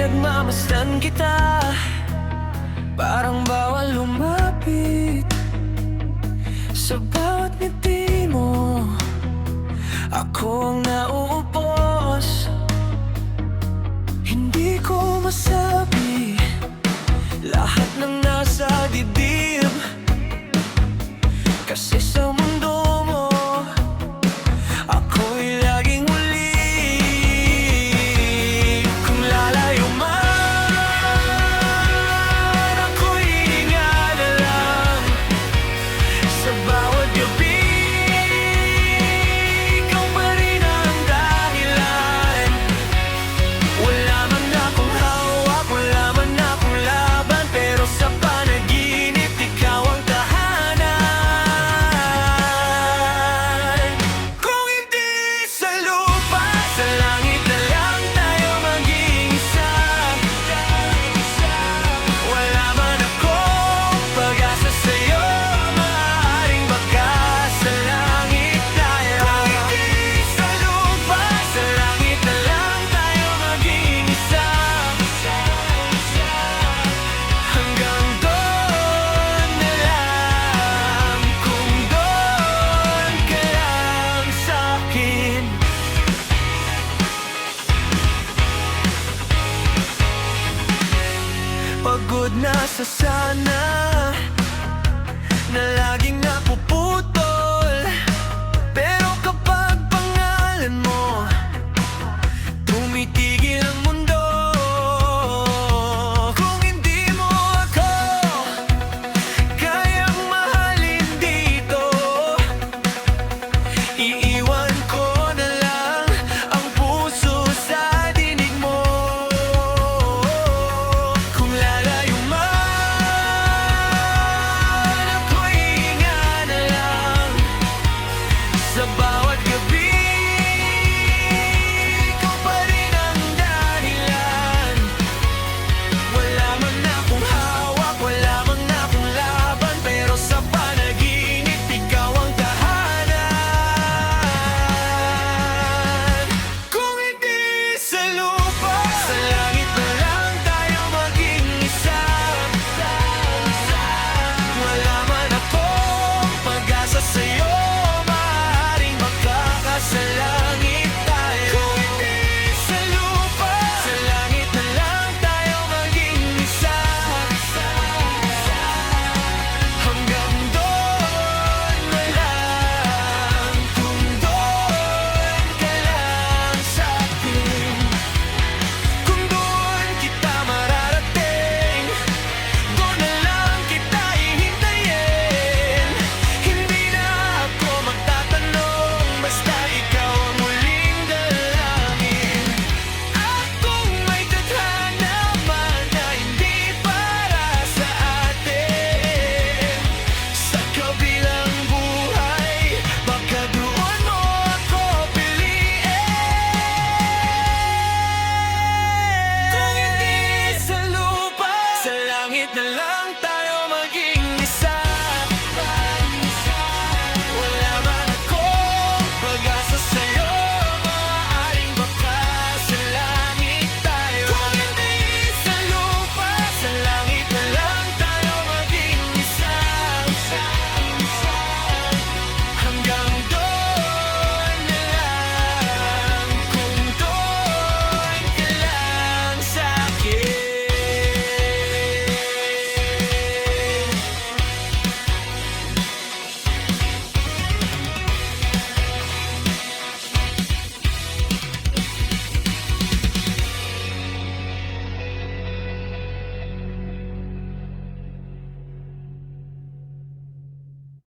Pinagmamasdan kita, parang bawal lumapit. Sa bawat ngiti mo, ako ang nauupos. Hindi ko masabi lahat ng nasa dibdib, kasi sa mundo mo, ako'y laging huli. Kung lalayo man, ako'y hihinga na lang. Sa bawat gabi, ikaw pa rin ang dahilan. Wala man akong hawak, wala man akong laban, pero sa panaginip, ikaw ang tahanan. Kung hindi sa lupa, sa langit na lang tayo maging isa. Wala man akong pag-asa sa'yo, maaaring baka sa langit tayo. Kung hindi sa lupa, sa langit na lang tayo maging isa. Hanggang doon na lang, kung doon ka lang sa'kin. Pagod na sa sana na laging